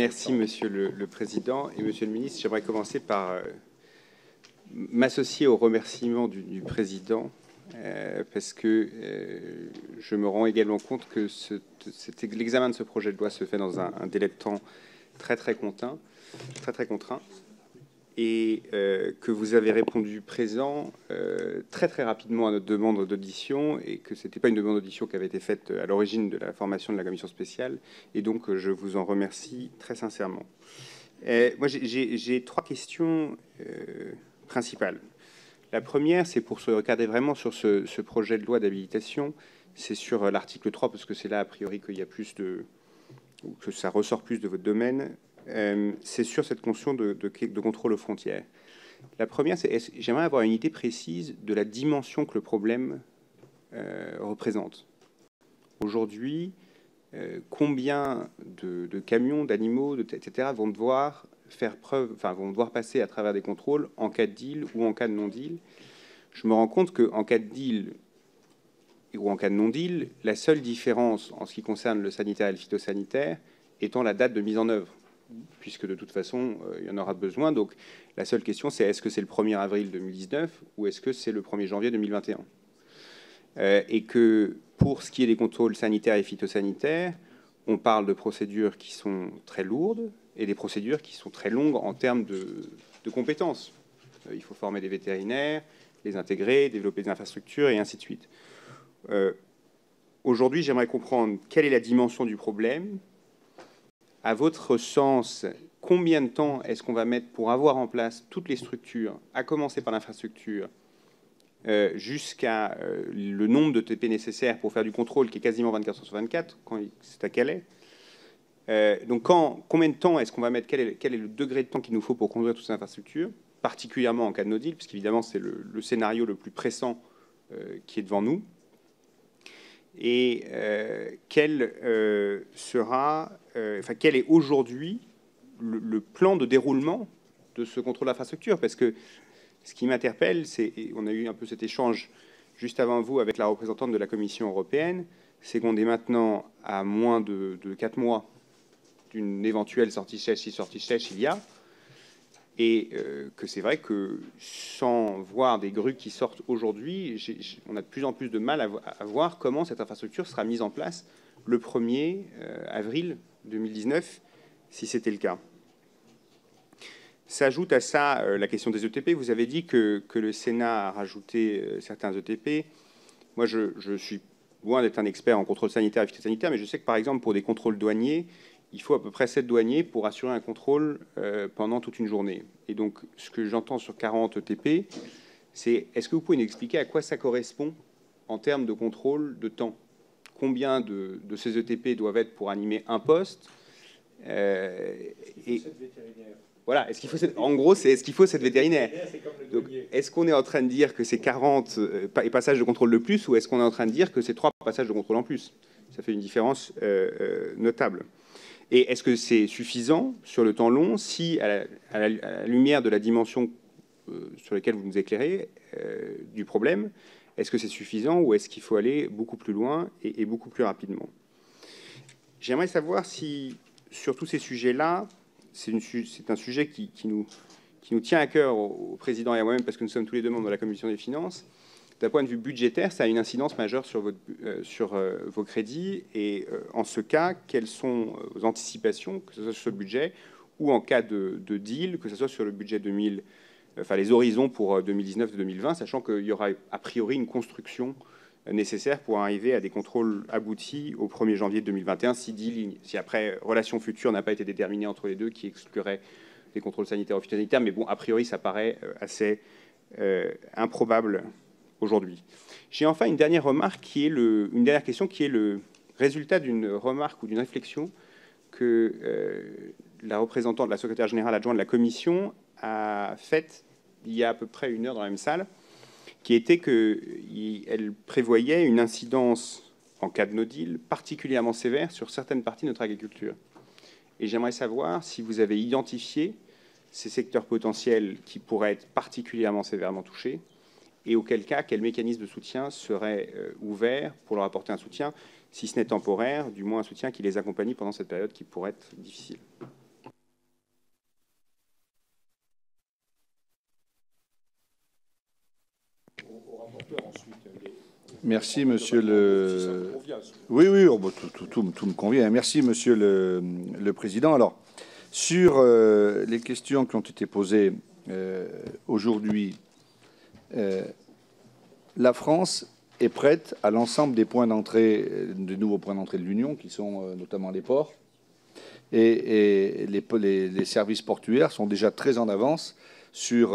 Merci, Monsieur le Président. Et Monsieur le Ministre, j'aimerais commencer par m'associer au remerciement du Président, parce que je me rends également compte que l'examen de ce projet de loi se fait dans un délai de temps très contraint, et que vous avez répondu présent très rapidement à notre demande d'audition, et que ce n'était pas une demande d'audition qui avait été faite à l'origine de la formation de la commission spéciale, et donc je vous en remercie très sincèrement. Moi, j'ai trois questions principales. La première, c'est pour se regarder vraiment sur ce projet de loi d'habilitation, c'est sur l'article 3, parce que c'est là, a priori, qu'il y a plus de... ou que ça ressort plus de votre domaine. C'est sur cette notion de contrôle aux frontières. La première, c'est j'aimerais avoir une idée précise de la dimension que le problème représente. Aujourd'hui, combien de camions, d'animaux, etc., vont devoir faire preuve, enfin, vont devoir passer à travers des contrôles en cas de deal ou en cas de non-deal. Je me rends compte qu'en cas de deal ou en cas de non-deal, la seule différence en ce qui concerne le sanitaire et le phytosanitaire étant la date de mise en œuvre, puisque de toute façon, il y en aura besoin. Donc, la seule question, c'est est-ce que c'est le 1er avril 2019 ou est-ce que c'est le 1er janvier 2021 ? Et que pour ce qui est des contrôles sanitaires et phytosanitaires, on parle de procédures qui sont très lourdes et des procédures qui sont très longues en termes de compétences. Il faut former des vétérinaires, les intégrer, développer des infrastructures et ainsi de suite. Aujourd'hui, j'aimerais comprendre quelle est la dimension du problème. À votre sens, combien de temps est-ce qu'on va mettre pour avoir en place toutes les structures, à commencer par l'infrastructure, jusqu'à le nombre de TP nécessaires pour faire du contrôle qui est quasiment 24 heures sur 24, quand c'est à Calais. Donc combien de temps est-ce qu'on va mettre, quel est le degré de temps qu'il nous faut pour construire toutes ces infrastructures, particulièrement en cas de no deal, puisqu'évidemment c'est le scénario le plus pressant qui est devant nous. Et quel est aujourd'hui le plan de déroulement de ce contrôle d'infrastructure? Parce que ce qui m'interpelle, c'est, et on a eu un peu cet échange juste avant vous avec la représentante de la Commission européenne, c'est qu'on est maintenant à moins de 4 mois d'une éventuelle sortie sèche, si sortie sèche il y a, et que c'est vrai que sans voir des grues qui sortent aujourd'hui, on a de plus en plus de mal à voir comment cette infrastructure sera mise en place le 1er avril 2019, si c'était le cas. S'ajoute à ça la question des ETP. Vous avez dit que le Sénat a rajouté certains ETP. Moi, je suis loin d'être un expert en contrôle sanitaire et phytosanitaire, mais je sais que, par exemple, pour des contrôles douaniers, il faut à peu près 7 douaniers pour assurer un contrôle pendant toute une journée. Et donc, ce que j'entends sur 40 ETP, c'est est-ce que vous pouvez nous expliquer à quoi ça correspond en termes de contrôle de temps? Combien de ces ETP doivent être pour animer un poste et voilà, est-ce qu'il faut en gros, c'est est-ce qu'il faut cette vétérinaire? Donc, est-ce qu'on est en train de dire que c'est 40 passages de contrôle de plus, ou est-ce qu'on est en train de dire que c'est 3 passages de contrôle en plus? Ça fait une différence notable. Et est-ce que c'est suffisant sur le temps long si, à la lumière de la dimension sur laquelle vous nous éclairez du problème, est-ce que c'est suffisant ou est-ce qu'il faut aller beaucoup plus loin et beaucoup plus rapidement? J'aimerais savoir si, sur tous ces sujets-là, c'est un sujet qui nous tient à cœur au Président et à moi-même, parce que nous sommes tous les deux membres de la Commission des finances. D'un point de vue budgétaire, ça a une incidence majeure sur vos crédits. Et en ce cas, quelles sont vos anticipations, que ce soit sur ce budget ou en cas de deal, que ce soit sur le budget les horizons pour 2019 et 2020, sachant qu'il y aura a priori une construction nécessaire pour arriver à des contrôles aboutis au 1er janvier 2021, si après relation future n'a pas été déterminée entre les deux, qui exclurait les contrôles sanitaires ou phytosanitaires. Mais bon, a priori, ça paraît assez improbable aujourd'hui. J'ai enfin une dernière remarque, une dernière question, qui est le résultat d'une remarque ou d'une réflexion que la représentante, la secrétaire générale adjointe de la Commission a faite il y a à peu près 1 heure dans la même salle, qui était qu'elle prévoyait une incidence en cas de no deal particulièrement sévère sur certaines parties de notre agriculture. Et j'aimerais savoir si vous avez identifié ces secteurs potentiels qui pourraient être particulièrement sévèrement touchés, et auquel cas, quel mécanisme de soutien serait ouvert pour leur apporter un soutien, si ce n'est temporaire, du moins un soutien qui les accompagne pendant cette période qui pourrait être difficile. Merci, monsieur le... Oui, oui, oh, bah, tout me convient. Merci, monsieur le président. Alors, sur les questions qui ont été posées aujourd'hui, la France est prête à l'ensemble des points d'entrée, de nouveaux points d'entrée de l'Union, qui sont notamment les ports. Et les services portuaires sont déjà très en avance sur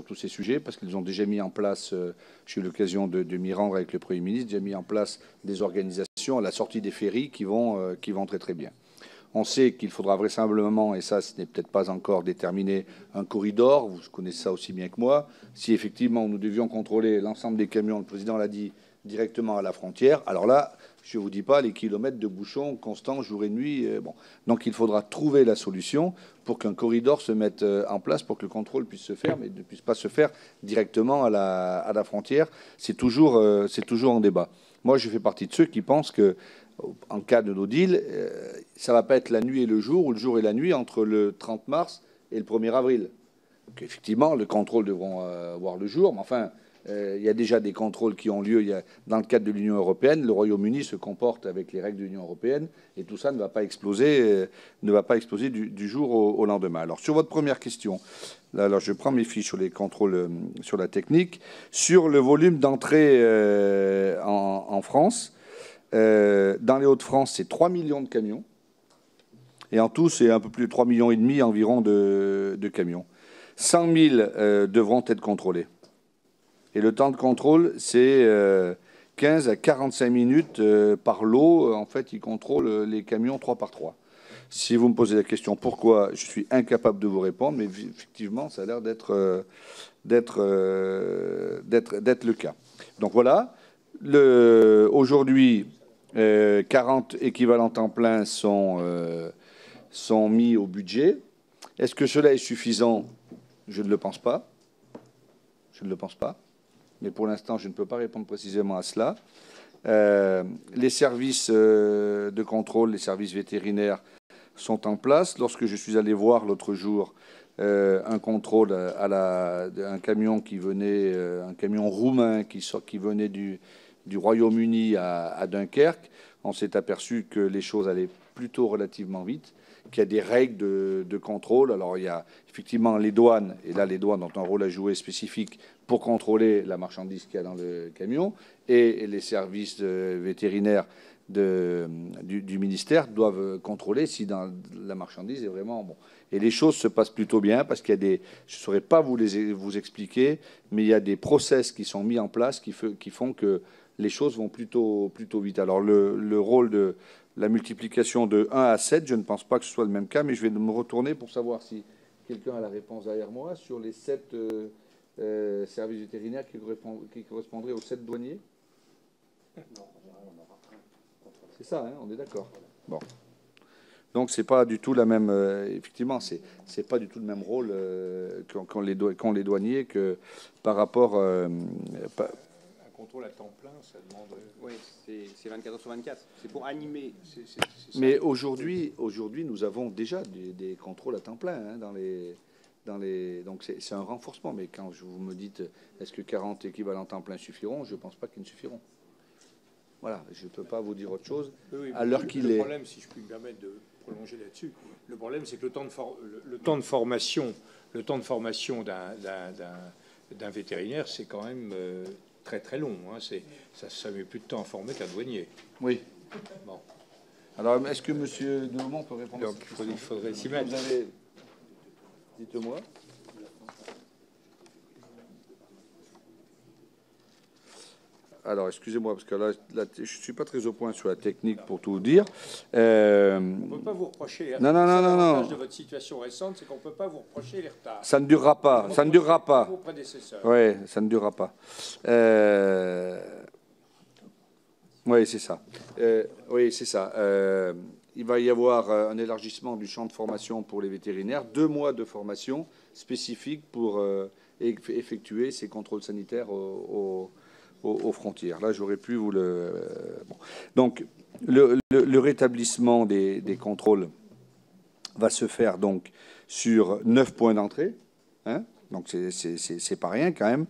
tous ces sujets, parce qu'ils ont déjà mis en place, j'ai eu l'occasion de m'y rendre avec le Premier ministre, déjà mis en place des organisations à la sortie des ferries qui vont très très bien. On sait qu'il faudra vraisemblablement, et ça ce n'est peut-être pas encore déterminé, un corridor, vous connaissez ça aussi bien que moi, si effectivement nous devions contrôler l'ensemble des camions, le président l'a dit, directement à la frontière, alors là, je ne vous dis pas les kilomètres de bouchons constants jour et nuit. Bon. Donc il faudra trouver la solution pour qu'un corridor se mette en place pour que le contrôle puisse se faire, mais ne puisse pas se faire directement à la frontière. C'est toujours en débat. Moi, je fais partie de ceux qui pensent que en cas de no deal, ça ne va pas être la nuit et le jour, ou le jour et la nuit, entre le 30 mars et le 1er avril. Donc, effectivement, le contrôle devront voir le jour, mais enfin, il y a déjà des contrôles qui ont lieu. Dans le cadre de l'Union européenne, le Royaume-Uni se comporte avec les règles de l'Union européenne, et tout ça ne va pas exploser, du jour au lendemain. Alors, sur votre première question, là, alors je prends mes fiches sur les contrôles sur la technique. Sur le volume d'entrée en France, dans les Hauts-de-France, c'est 3 millions de camions. Et en tout, c'est un peu plus de 3,5 millions environ de camions. 100 000 devront être contrôlés. Et le temps de contrôle, c'est 15 à 45 minutes par lot. En fait, ils contrôlent les camions 3 par 3. Si vous me posez la question pourquoi, je suis incapable de vous répondre, mais effectivement, ça a l'air d'être le cas. Donc voilà. Aujourd'hui, 40 équivalents temps plein sont mis au budget. Est-ce que cela est suffisant? Je ne le pense pas. Je ne le pense pas. Mais pour l'instant, je ne peux pas répondre précisément à cela. Les services de contrôle, les services vétérinaires sont en place. Lorsque je suis allé voir l'autre jour un contrôle un camion qui venait, un camion roumain qui venait du Royaume-Uni à Dunkerque, on s'est aperçu que les choses allaient plutôt relativement vite, qu'il y a des règles de contrôle. Alors, il y a effectivement les douanes, et là, les douanes ont un rôle à jouer spécifique pour contrôler la marchandise qu'il y a dans le camion, et les services vétérinaires du ministère doivent contrôler si dans la marchandise est vraiment bon. Et les choses se passent plutôt bien parce qu'il y a des, je ne saurais pas vous expliquer, mais il y a des process qui sont mis en place qui font que les choses vont plutôt vite. Alors le rôle de la multiplication de 1 à 7, je ne pense pas que ce soit le même cas, mais je vais me retourner pour savoir si quelqu'un a la réponse derrière moi sur les 7 services vétérinaires qui correspondraient aux 7 douaniers. C'est ça, hein, on est d'accord. Bon. Donc c'est pas du tout la même. Effectivement, c'est pas du tout le même rôle qu'ont les douaniers que par rapport. Un contrôle à temps plein, ça demande. Oui, c'est 24 sur 24. C'est pour animer. Mais aujourd'hui, nous avons déjà des contrôles à temps plein hein, dans les. Donc c'est un renforcement. Mais quand vous me dites, est-ce que 40 équivalents temps plein suffiront? Je ne pense pas qu'ils ne suffiront. Voilà, je ne peux pas vous dire autre chose à l'heure qu'il est. Le problème, si je puis me permettre de prolonger là-dessus, le problème, c'est que le temps de formation d'un vétérinaire, c'est quand même très très long. Hein. Ça met plus de temps à former qu'un douanier. Oui. Bon. Alors, est-ce que M. Dehaumont peut répondre? Donc, il faudrait s'y mettre. Dites-moi. Alors, excusez-moi, parce que là, je ne suis pas très au point sur la technique pour tout vous dire. On ne peut pas vous reprocher. Non. L'avantage de votre situation récente, c'est qu'on ne peut pas vous reprocher les retards. Ça ne durera pas. Ça ne durera pas. Vos prédécesseurs. Oui, ça ne durera pas. Oui, c'est ça. Oui, c'est ça. Il va y avoir un élargissement du champ de formation pour les vétérinaires, 2 mois de formation spécifique pour effectuer ces contrôles sanitaires aux frontières. Là, j'aurais pu vous le... Bon. Donc, le rétablissement des contrôles va se faire donc sur 9 points d'entrée. Hein, donc, c'est pas rien quand même.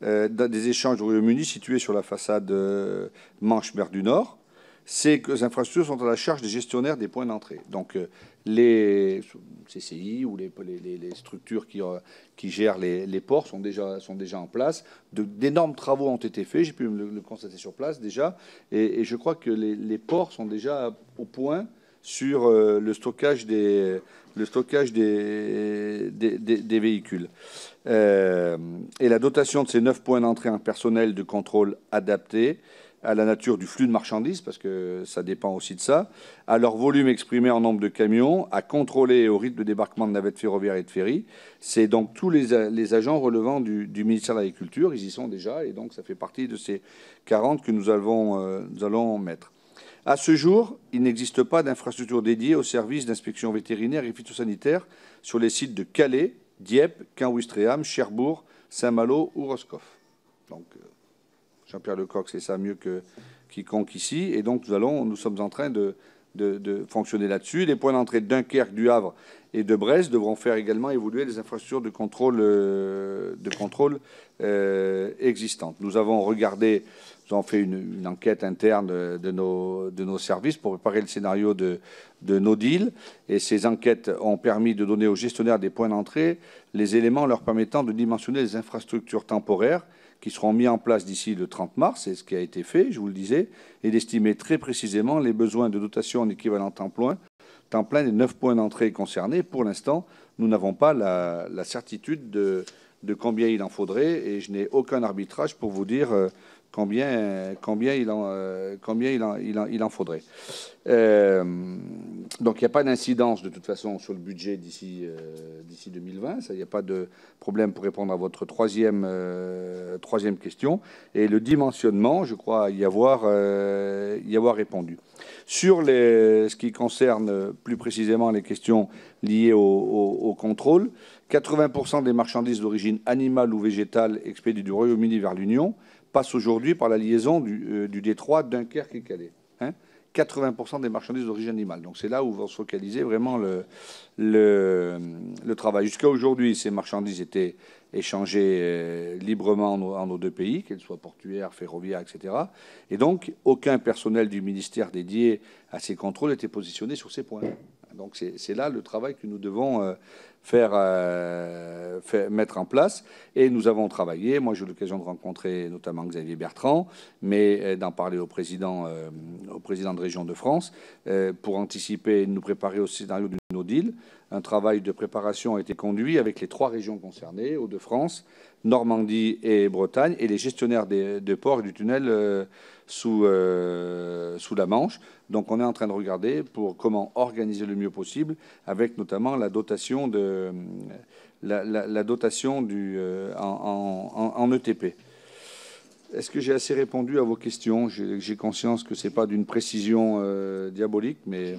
des échanges du Royaume-Uni situés sur la façade Manche-Mer du Nord. Ces infrastructures sont à la charge des gestionnaires des points d'entrée. Donc, les CCI ou les structures qui gèrent les ports sont déjà en place. D'énormes travaux ont été faits, j'ai pu le constater sur place déjà. Et je crois que les ports sont déjà au point sur le stockage des véhicules. Et la dotation de ces 9 points d'entrée en personnel de contrôle adapté à la nature du flux de marchandises, parce que ça dépend aussi de ça, à leur volume exprimé en nombre de camions, à contrôler au rythme de débarquement de navettes ferroviaires et de ferries. C'est donc tous les agents relevant du ministère de l'Agriculture, ils y sont déjà, et donc ça fait partie de ces 40 que nous allons mettre. À ce jour, il n'existe pas d'infrastructure dédiée au service d'inspection vétérinaire et phytosanitaire sur les sites de Calais, Dieppe, Caen-Ouistreham, Cherbourg, Saint-Malo ou Roscoff. Donc, Jean-Pierre Lecoq sait ça mieux que quiconque ici. Et donc, nous sommes en train de fonctionner là-dessus. Les points d'entrée de Dunkerque, du Havre et de Brest devront faire également évoluer les infrastructures de contrôle existantes. Nous avons regardé, nous avons fait une enquête interne de nos services pour préparer le scénario de no deal. Et ces enquêtes ont permis de donner aux gestionnaires des points d'entrée les éléments leur permettant de dimensionner les infrastructures temporaires qui seront mis en place d'ici le 30 mars, c'est ce qui a été fait, je vous le disais, et d'estimer très précisément les besoins de dotation en équivalent temps plein des 9 points d'entrée concernés. Pour l'instant, nous n'avons pas la certitude de combien il en faudrait, et je n'ai aucun arbitrage pour vous dire combien il en faudrait. Donc il n'y a pas d'incidence de toute façon sur le budget d'ici 2020. Il n'y a pas de problème pour répondre à votre troisième question. Et le dimensionnement, je crois y avoir répondu. Sur ce qui concerne plus précisément les questions liées au contrôle, 80% des marchandises d'origine animale ou végétale expédiées du Royaume-Uni vers l'Union passent aujourd'hui par la liaison du détroit Dunkerque et Calais. 80% des marchandises d'origine animale. Donc c'est là où va se focaliser vraiment le travail. Jusqu'à aujourd'hui, ces marchandises étaient échangées librement en nos deux pays, qu'elles soient portuaires, ferroviaires, etc. Et donc, aucun personnel du ministère dédié à ces contrôles n'était positionné sur ces points. Donc c'est là le travail que nous devons mettre en place. Et nous avons travaillé, moi j'ai eu l'occasion de rencontrer notamment Xavier Bertrand, mais d'en parler au président de Région de France, pour anticiper, nous préparer au scénario du no deal. Un travail de préparation a été conduit avec les 3 régions concernées, Hauts-de-France, Normandie et Bretagne, et les gestionnaires de ports et du tunnel sous la Manche. Donc on est en train de regarder pour comment organiser le mieux possible, avec notamment la dotation en ETP. Est-ce que j'ai assez répondu à vos questions? J'ai conscience que ce n'est pas d'une précision diabolique, mais...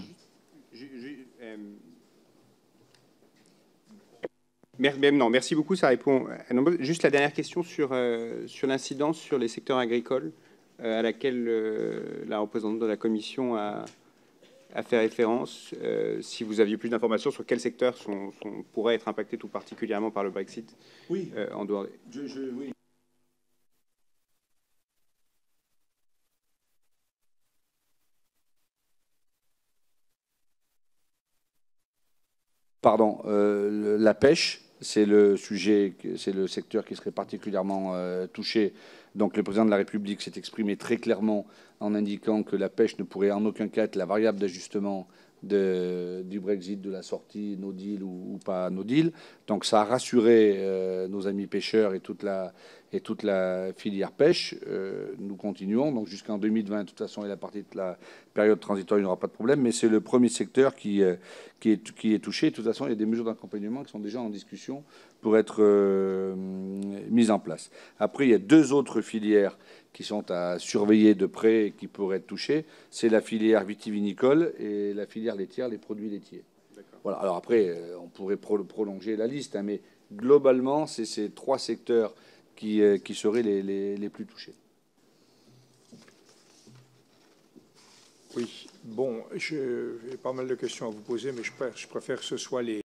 Non, merci beaucoup, ça répond à nombreux. Juste la dernière question sur l'incidence sur les secteurs agricoles, à laquelle la représentante de la Commission a fait référence. Si vous aviez plus d'informations sur quels secteurs pourraient être impactés tout particulièrement par le Brexit. Oui. En dehors. Oui. Pardon, la pêche, c'est le secteur qui serait particulièrement touché. Donc le président de la République s'est exprimé très clairement en indiquant que la pêche ne pourrait en aucun cas être la variable d'ajustement du Brexit, de la sortie no deal ou pas no deal. Donc ça a rassuré nos amis pêcheurs et toute la filière pêche. Nous continuons. Donc jusqu'en 2020, de toute façon, et la partie de la période transitoire, il n'y aura pas de problème. Mais c'est le premier secteur qui est touché. De toute façon, il y a des mesures d'accompagnement qui sont déjà en discussion pour être mises en place. Après, il y a 2 autres filières qui sont à surveiller de près et qui pourraient être touchées. C'est la filière vitivinicole et la filière laitière, les produits laitiers. Voilà. Alors après, on pourrait prolonger la liste, hein, mais globalement, c'est ces 3 secteurs qui seraient les plus touchés. Oui, bon, j'ai pas mal de questions à vous poser, mais je préfère que ce soit les